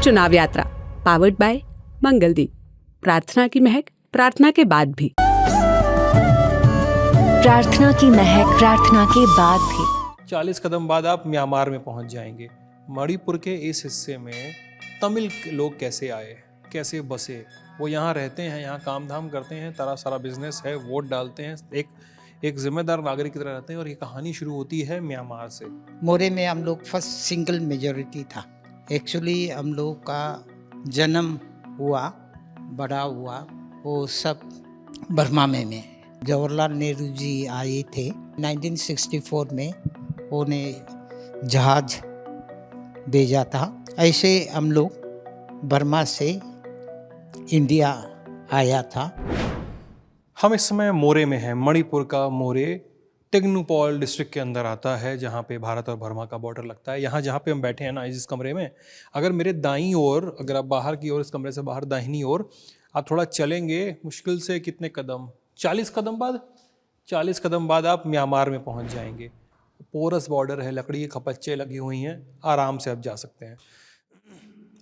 चुनाव यात्रा powered by Mangaldeep. प्रार्थना की महक प्रार्थना के बाद भी। प्रार्थना की महक प्रार्थना के बाद भी। 40 कदम बाद आप म्यांमार में पहुंच जाएंगे। मणिपुर के इस हिस्से में तमिल लोग कैसे आए, कैसे बसे, वो यहाँ रहते हैं, यहाँ काम धाम करते हैं, तरह सारा बिजनेस है, वोट डालते हैं, एक जिम्मेदार नागरिक की तरह रहते हैं। और ये कहानी शुरू होती है म्यांमार से। मोरे में हम लोग फर्स्ट सिंगल मेजॉरिटी था। एक्चुअली हम लोग का जन्म हुआ, बड़ा हुआ, वो सब बर्मा में जवाहरलाल नेहरू जी आए थे 1964 में, उन्हें जहाज भेजा था। ऐसे हम लोग बर्मा से इंडिया आया था। हम इस समय मोरे में हैं। मणिपुर का मोरे टेंगनूपॉल डिस्ट्रिक्ट के अंदर आता है, जहाँ पे भारत और बर्मा का बॉर्डर लगता है। यहाँ जहाँ पे हम बैठे हैं ना, इस कमरे में, अगर मेरे दाईं ओर, अगर आप बाहर की ओर, इस कमरे से बाहर दाहिनी ओर आप थोड़ा चलेंगे, मुश्किल से कितने कदम, 40 कदम बाद, 40 कदम बाद आप म्यांमार में पहुँच जाएंगे। पोरस बॉर्डर है, लकड़ी की खपच्चे लगी हुई हैं, आराम से आप जा सकते हैं।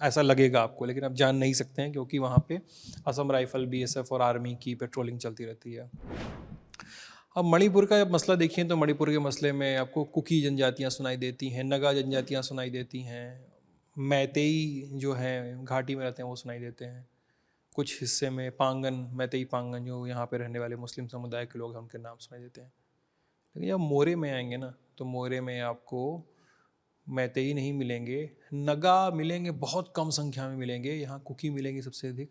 ऐसा लगेगा आपको, लेकिन आप जान नहीं सकते हैं क्योंकि वहाँ पे असम राइफल, बीएसएफ और आर्मी की पेट्रोलिंग चलती रहती है। अब मणिपुर का जब मसला देखिए तो मणिपुर के मसले में आपको कुकी जनजातियाँ सुनाई देती हैं, नगा जनजातियाँ सुनाई देती हैं, मैतेई जो हैं घाटी में रहते हैं वो सुनाई देते हैं। कुछ हिस्से में पांगन, मैतेई पांगन जो यहाँ पे रहने वाले मुस्लिम समुदाय के लोग हैं, उनके नाम सुनाई देते हैं। लेकिन जब मोरे में आएंगे ना, तो मोरे में आपको मैतेई नहीं मिलेंगे, नगा मिलेंगे, बहुत कम संख्या में मिलेंगे। यहाँ कुकी मिलेंगे सबसे अधिक।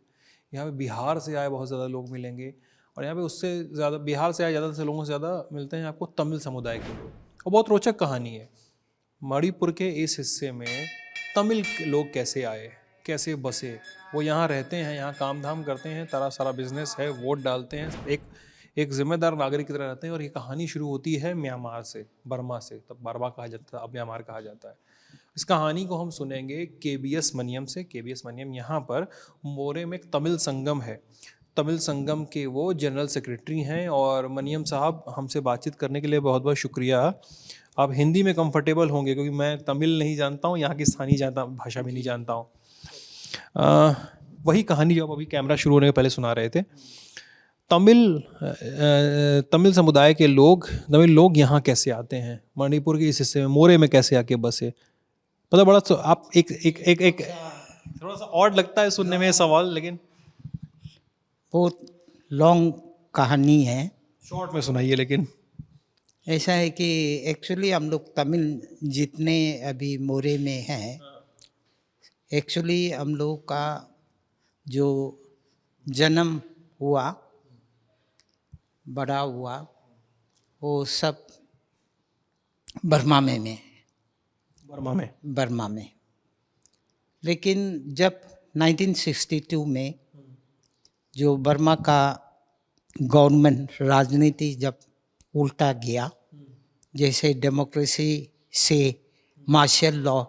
यहाँ पे बिहार से आए बहुत ज़्यादा लोग मिलेंगे, और यहाँ पे उससे ज़्यादा बिहार से आए ज़्यादा से लोगों से ज़्यादा मिलते हैं आपको तमिल समुदाय के लोग। और बहुत रोचक कहानी है। मणिपुर के इस हिस्से में तमिल लोग कैसे आए, कैसे बसे, वो यहाँ रहते हैं, यहाँ काम धाम करते हैं, तरह सारा बिजनेस है, वोट डालते हैं, एक जिम्मेदार नागरिक की तरह रहते हैं। और ये कहानी शुरू होती है म्यांमार से, बर्मा से। तब बर्मा कहा जाता था, अब म्यांमार कहा जाता है। इस कहानी को हम सुनेंगे केबीएस मनियम से। केबीएस मनियम यहाँ पर मोरे में एक तमिल संगम है, तमिल संगम के वो जनरल सेक्रेटरी हैं। और मनियम साहब, हमसे बातचीत करने के लिए बहुत बहुत शुक्रिया। आप हिंदी में कंफर्टेबल होंगे क्योंकि मैं तमिल नहीं जानता हूँ, यहाँ की स्थानीय भाषा भी नहीं जानता हूँ। वही कहानी जो आप अभी कैमरा शुरू होने के पहले सुना रहे थे। तमिल समुदाय के लोग, तमिल लोग यहाँ कैसे आते हैं, मणिपुर के इस हिस्से में मोरे में कैसे आके बसे, मतलब बड़ा तो आप एक थोड़ा सा ऑड लगता है सुनने में सवाल, लेकिन बहुत लॉन्ग कहानी है, शॉर्ट में सुनाइए। लेकिन ऐसा है कि एक्चुअली हम लोग तमिल जितने अभी मोरे में हैं, एक्चुअली हम लोग का जो जन्म हुआ, बड़ा हुआ, वो सब बर्मा में लेकिन जब 1962 में जो बर्मा का गवर्नमेंट राजनीति जब उल्टा गया, जैसे डेमोक्रेसी से मार्शल लॉ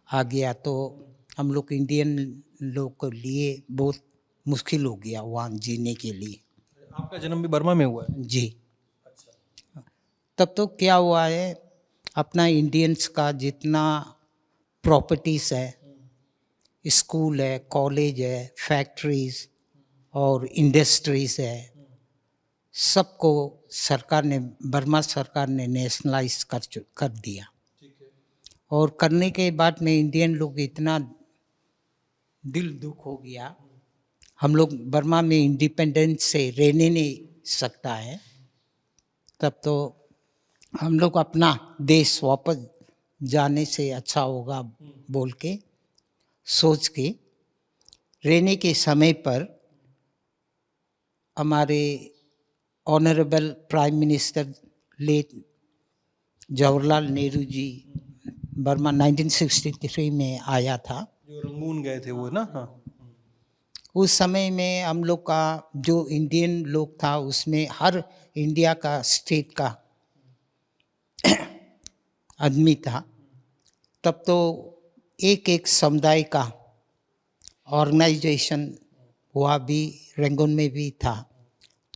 आ गया, तो हम लोग इंडियन लोग के लिए बहुत मुश्किल हो गया वहाँ जीने के लिए। आपका जन्म भी बर्मा में हुआ है? जी। तब तो क्या हुआ है, अपना इंडियंस का जितना प्रॉपर्टीज है, स्कूल है, कॉलेज है, फैक्ट्रीज और इंडस्ट्रीज है, सबको सरकार ने, बर्मा सरकार ने नेशनलाइज कर दिया। और करने के बाद में इंडियन लोग इतना दिल दुख हो गया, हम लोग बर्मा में इंडिपेंडेंस से रहने नहीं सकता है। तब तो हम लोग अपना देश वापस जाने से अच्छा होगा बोल के सोच के, रहने के समय पर हमारे honourable prime minister late Jawaharlal Nehru ji Burma 1963 में आया था, जो रंगून गए थे वो ना। हाँ। उस समय में हम लोग का जो इंडियन लोग था, उसमें हर इंडिया का स्टेट का आदमी था। तब तो एक एक समुदाय का ऑर्गेनाइजेशन हुआ भी रंगून में भी था।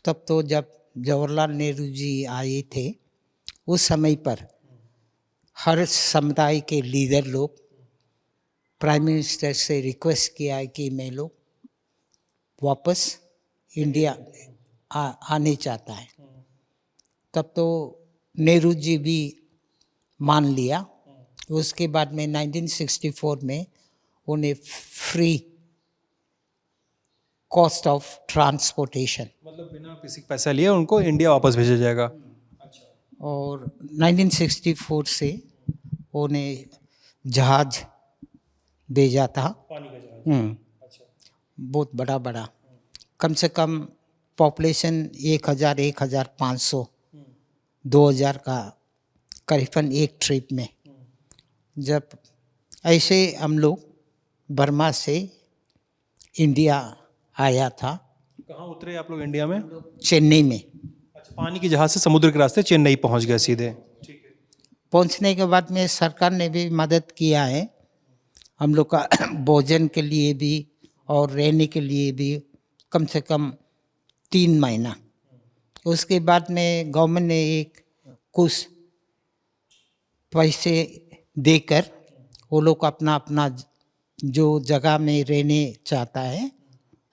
तब तो जब जवाहरलाल नेहरू जी आए थे, उस समय पर हर समुदाय के लीडर लोग प्राइम मिनिस्टर से रिक्वेस्ट किया है कि मैं लोग वापस इंडिया आने चाहता है। तब तो नेहरू जी भी मान लिया। उसके बाद में 1964 में उन्हें फ्री कॉस्ट ऑफ ट्रांसपोर्टेशन, मतलब बिना किसी पैसा लिए उनको इंडिया वापस भेजा जाएगा। और 1964 से उन्हें जहाज भेजा था। पानी का जहाज। हम्म, बहुत बड़ा बड़ा, कम से कम पॉपुलेशन 1000, 1500, 2000 का करीबन एक ट्रिप में। जब ऐसे हम लोग बर्मा से इंडिया आया था। कहाँ उतरे आप लोग इंडिया में? चेन्नई में। अच्छा, पानी के जहाज से समुद्र के रास्ते चेन्नई पहुंच गए सीधे। ठीक है। पहुंचने के बाद में सरकार ने भी मदद किया है हम लोग का भोजन के लिए भी और रहने के लिए भी, कम से कम 3 महीना। उसके बाद में गवर्नमेंट ने एक कुछ पैसे देकर वो लोग अपना अपना जो जगह में रहने चाहता है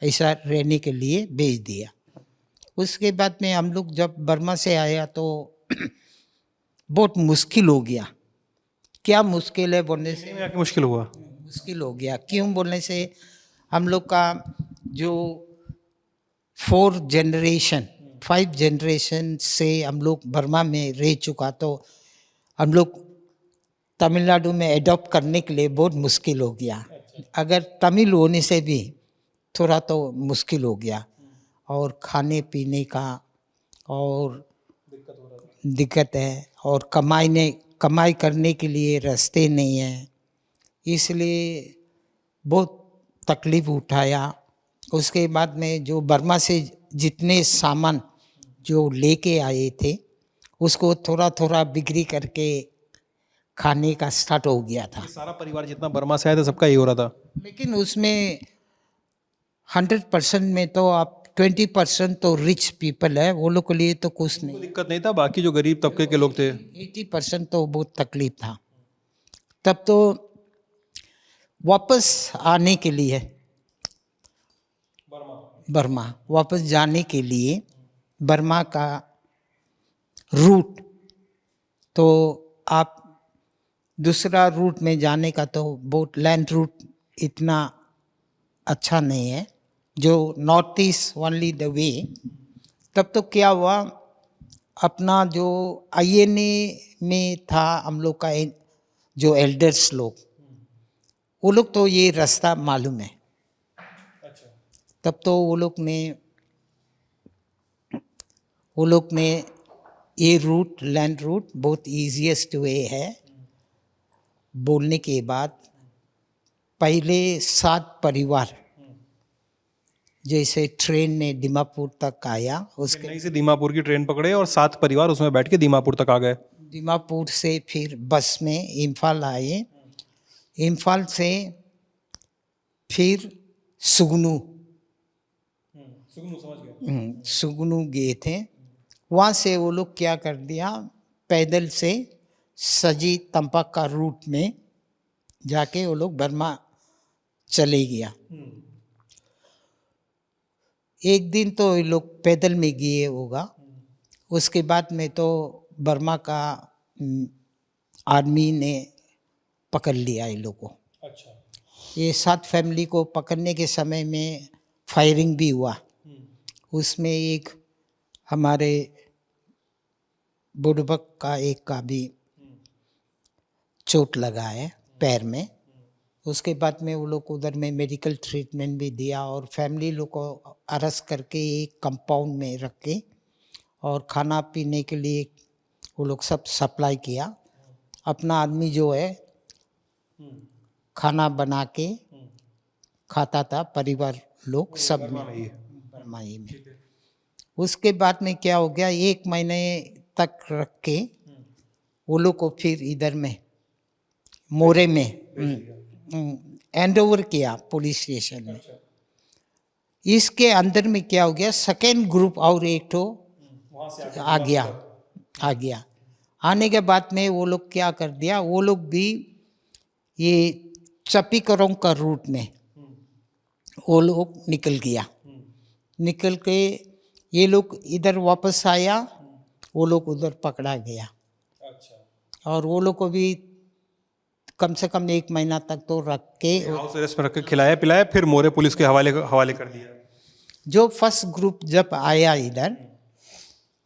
ऐसा रहने के लिए भेज दिया। उसके बाद में हम लोग जब बर्मा से आया तो बहुत मुश्किल हो गया। क्या मुश्किल है बोलने से? में आके मुश्किल हुआ। मुश्किल हो गया क्यों बोलने से, हम लोग का जो 4 जनरेशन 5 जनरेशन से हम लोग बर्मा में रह चुका, तो हम लोग तमिलनाडु में एडॉप्ट करने के लिए बहुत मुश्किल हो गया। अगर तमिल होने से भी थोड़ा तो मुश्किल हो गया, और खाने पीने का और दिक्कत है, और कमाई करने के लिए रास्ते नहीं है, इसलिए बहुत तकलीफ उठाया। उसके बाद में जो बर्मा से जितने सामान जो लेके आए थे उसको थोड़ा थोड़ा बिक्री करके खाने का स्टार्ट हो गया था। सारा परिवार जितना बर्मा से आया था सबका यही हो रहा था। लेकिन उसमें 100% में तो आप 20% तो रिच पीपल है, वो लोग के लिए तो कुछ नहीं, दिक्कत नहीं था, बाकी जो गरीब तबके के लोग थे 80% तो बहुत तकलीफ था। तब तो वापस आने के लिए बर्मा वापस जाने के लिए बर्मा का रूट, तो आप दूसरा रूट में जाने का तो बहुत लैंड रूट इतना अच्छा नहीं है, जो north east only the way. तब तो क्या हुआ, अपना जो INA में था हम लोग का जो एल्डर्स लोग, वो लोग तो ये रास्ता मालूम है। तब तो वो लोग ने ये रूट लैंड रूट बहुत ईजीएस्ट वे है बोलने के बाद पहले 7 परिवार जैसे ट्रेन में दीमापुर तक आया, उसके चेन्नई से दीमापुर की ट्रेन पकड़े और 7 परिवार उसमें बैठ के दीमापुर तक आ गए। दीमापुर से फिर बस में इम्फाल आए, इम्फाल से फिर सुगनू सुगनू गए थे। वहाँ से वो लोग क्या कर दिया, पैदल से सजी तंपक का रूट में जाके वो लोग बर्मा चले गया। एक दिन तो ये लोग पैदल में गए होगा, उसके बाद में तो बर्मा का आर्मी ने पकड़ लिया ये लोगों को। अच्छा। ये 7 फैमिली को पकड़ने के समय में फायरिंग भी हुआ। उसमें एक हमारे बुड़बक का एक का भी चोट लगा है पैर में। उसके बाद में वो लोग उधर में मेडिकल ट्रीटमेंट भी दिया, और फैमिली लोग को अरेस्ट करके एक कंपाउंड में रख के और खाना पीने के लिए वो लोग सब सप्लाई किया। अपना आदमी जो है खाना बना के खाता था, परिवार लोग सब में बर्माई में। उसके बाद में क्या हो गया, 1 महीने तक रख के वो लोग को फिर इधर में मोरे में हैंड ओवर किया पुलिस स्टेशन में। इसके अंदर में क्या हो गया, सेकेंड ग्रुप और एक तो आ गया। आने के बाद में वो लोग क्या कर दिया, वो लोग भी ये चपीकरों का रूट में वो लोग निकल गया। निकल के ये लोग इधर वापस आया, वो लोग उधर पकड़ा गया। अच्छा, और वो लोग को भी कम से कम 1 महीना तक तो रख के, हाउस अरेस्ट में रख के खिलाया पिलाया, फिर मोरे पुलिस के हवाले कर दिया। जो फर्स्ट ग्रुप जब आया इधर,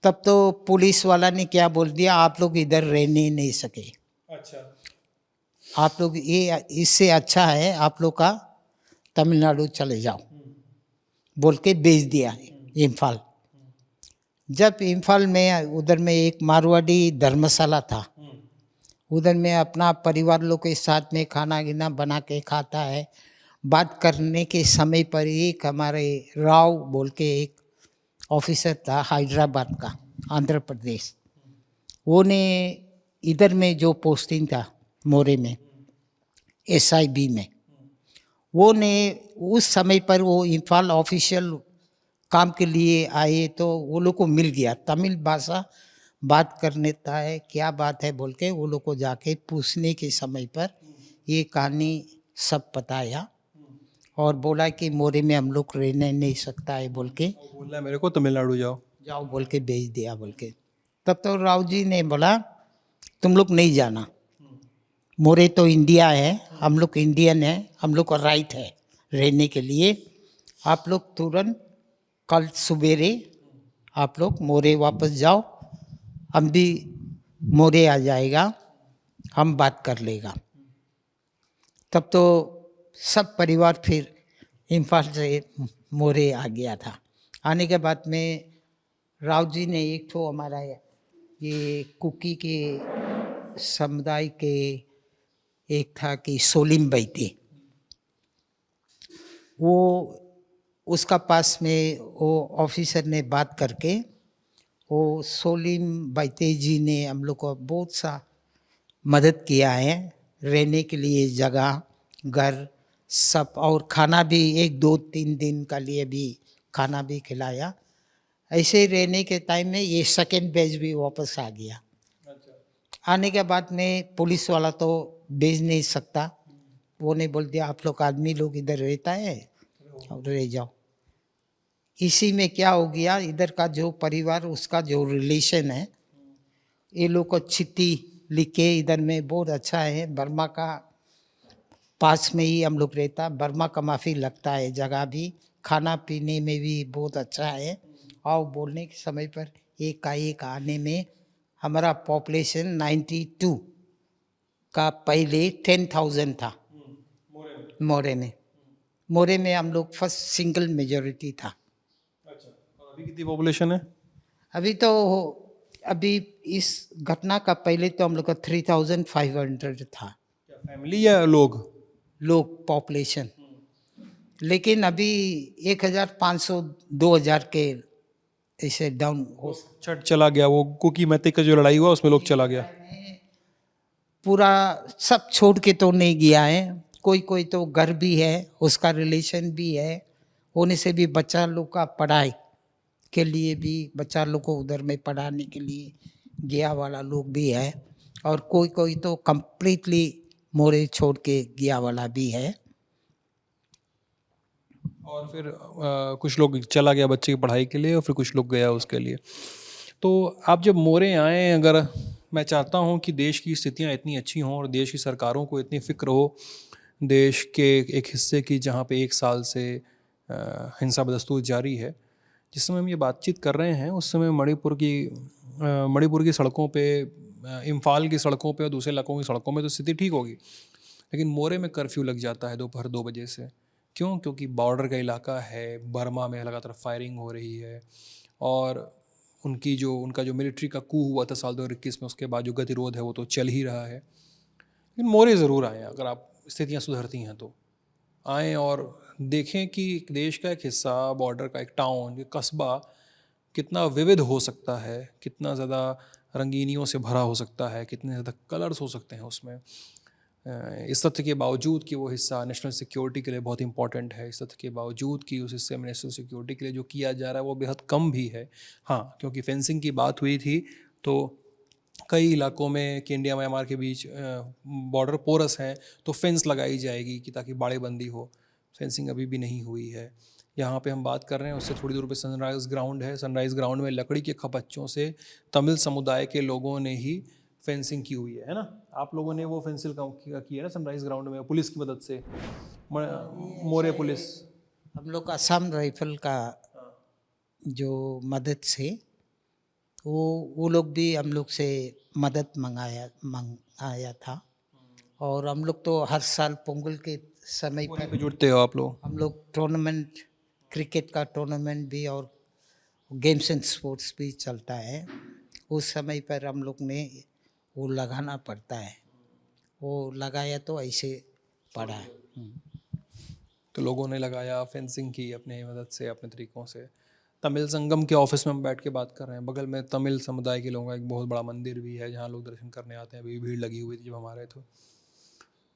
तब तो पुलिस वाला ने क्या बोल दिया, आप लोग इधर रहने नहीं सके, अच्छा, आप लोग ये इससे अच्छा है आप लोग का तमिलनाडु चले जाओ, बोल के भेज दिया इम्फाल। जब इम्फाल में उधर में एक मारवाड़ी धर्मशाला था, उधर में अपना परिवार लोग के साथ में खाना गिना बना के खाता है। बात करने के समय पर एक हमारे राव बोल के एक ऑफिसर था हैदराबाद का, आंध्र प्रदेश, वो ने इधर में जो पोस्टिंग था मोरे में SIB में, वो ने उस समय पर वो इम्फाल ऑफिशियल काम के लिए आए तो वो लोग को मिल गया, तमिल भाषा बात करने था है, क्या बात है बोल के वो लोग को जाके पूछने के समय पर ये कहानी सब बताया और बोला कि मोरे में हम लोग रहने नहीं सकता है बोल के, बोल रहा मेरे को तमिलनाडु जाओ। जाओ बोल के भेज दिया बोल के। तब तो राव जी ने बोला तुम लोग नहीं जाना, मोरे तो इंडिया है, हम लोग इंडियन है, हम लोग का राइट है रहने के लिए, आप लोग तुरंत कल सवेरे आप लोग मोरे वापस जाओ, हम भी मोरे आ जाएगा, हम बात कर लेगा। तब तो सब परिवार फिर इम्फाल से मोरे आ गया था। आने के बाद में राव जी ने एक तो हमारा ये कुकी के समुदाय के एक था कि सोलिम बैते, वो उसका पास में वो ऑफिसर ने बात करके वो सोलिम बैते जी ने हम लोग को बहुत सा मदद किया है, रहने के लिए जगह घर सब, और खाना भी 1-2-3 दिन का लिए भी खाना भी खिलाया। ऐसे रहने के टाइम में ये सेकेंड बैच भी वापस आ गया। आने के बाद में पुलिस वाला तो भेज नहीं सकता, वो ने बोल दिया आप लोग आदमी लोग इधर रहता है और रह जाओ। इसी में क्या हो गया, इधर का जो परिवार उसका जो रिलेशन है, ये लोग को चिट्ठी लिख के इधर में बहुत अच्छा है, बर्मा का पास में ही हम लोग रहता, बर्मा का माफ़ी लगता है जगह भी, खाना पीने में भी बहुत अच्छा है। और बोलने के समय पर एक का एक आने में हमारा पॉपुलेशन 92 का पहले 10,000 था मोरे में। मोरे में हम लोग फर्स्ट सिंगल मेजॉरिटी था। अच्छा, और अभी कितनी पॉपुलेशन है? अभी इस घटना का पहले तो हम लोग का 3,500 था। क्या फैमिली या लोग पॉपुलेशन, लेकिन अभी 1,500 2,000 के ऐसे डाउन हो, छठ चला गया, वो कुकी मैते का जो लड़ाई हुआ उसमें लोग चला गया। पूरा सब छोड़ के तो नहीं गया है, कोई कोई तो घर भी है, उसका रिलेशन भी है, होने से भी बच्चा लोग का पढ़ाई के लिए भी बच्चा लोग को उधर में पढ़ाने के लिए गया वाला लोग भी है, और कोई कोई तो कम्प्लीटली मोरे छोड़ के गया वाला भी है। और फिर कुछ लोग चला गया बच्चे की पढ़ाई के लिए, और फिर कुछ लोग गया उसके लिए। तो आप जब मोरे आए, अगर मैं चाहता हूं कि देश की स्थितियां इतनी अच्छी हों और देश की सरकारों को इतनी फिक्र हो देश के एक हिस्से की जहां पे 1 साल से हिंसा बदस्तूर जारी है, जिस समय हम ये बातचीत कर रहे हैं उस समय मणिपुर की सड़कों पे, इम्फाल की सड़कों पे और दूसरे इलाकों की सड़कों में तो स्थिति ठीक होगी, लेकिन मोरे में कर्फ्यू लग जाता है दोपहर 2 बजे से। क्यों? क्योंकि बॉर्डर का इलाका है, बर्मा में लगातार फायरिंग हो रही है, और उनका जो मिलिट्री का कू हुआ था साल 2021 में, उसके बाद जो गतिरोध है वो तो चल ही रहा है। लेकिन मोरे ज़रूर आएँ, अगर आप स्थितियाँ सुधरती हैं तो आएँ और देखें कि देश का एक हिस्सा, बॉर्डर का एक टाउन, एक कस्बा कितना विविध हो सकता है, कितना ज़्यादा रंगीनियों से भरा हो सकता है, कितने ज़्यादा कलर्स हो सकते हैं उसमें। इस तथ्य के बावजूद कि वो हिस्सा नेशनल सिक्योरिटी के लिए बहुत इंपॉर्टेंट है, इस तथ्य के बावजूद कि उस हिस्से में नेशनल सिक्योरिटी के लिए जो किया जा रहा है वो बेहद कम भी है। हाँ, क्योंकि फेंसिंग की बात हुई थी तो कई इलाकों में कि इंडिया म्यांमार के बीच बॉर्डर पोरस हैं तो फेंस लगाई जाएगी कि ताकि बाड़ेबंदी हो। फेंसिंग अभी भी नहीं हुई है। यहाँ पे हम बात कर रहे हैं उससे थोड़ी दूर पे सनराइज़ ग्राउंड है। सनराइज़ ग्राउंड में लकड़ी के खपच्चों से तमिल समुदाय के लोगों ने ही फेंसिंग की हुई है ना। आप लोगों ने वो फेंसिंग की है ना सनराइज़ ग्राउंड में पुलिस की मदद से, मोरे पुलिस। हम लोग असम राइफल का जो मदद से वो लोग भी हम लोग से मदद मंगाया था। और हम लोग तो हर साल पोंगल के समय वहीं पर पे जुड़ते हो आप लोग? हम लोग टूर्नामेंट, क्रिकेट का टूर्नामेंट भी और गेम्स एंड स्पोर्ट्स भी चलता है। उस समय पर हम लोग ने वो लगाना पड़ता है, वो लगाया तो ऐसे पड़ा है। तो लोगों ने लगाया, फेंसिंग की अपने मदद से, अपने तरीक़ों से। तमिल संगम के ऑफिस में हम बैठ के बात कर रहे हैं। बगल में तमिल समुदाय के लोगों का एक बहुत बड़ा मंदिर भी है जहाँ लोग दर्शन करने आते हैं। अभी भीड़ लगी हुई थी जब हम आ रहे थे।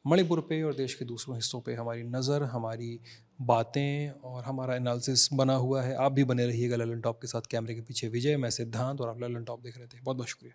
मणिपुर पे और देश के दूसरों हिस्सों पे हमारी नज़र, हमारी बातें और हमारा एनालिसिस बना हुआ है। आप भी बने रहिएगा ललन टॉप के साथ। कैमरे के पीछे विजय, मैं सिद्धांत और आप ललन टॉप देख रहे थे। बहुत बहुत शुक्रिया।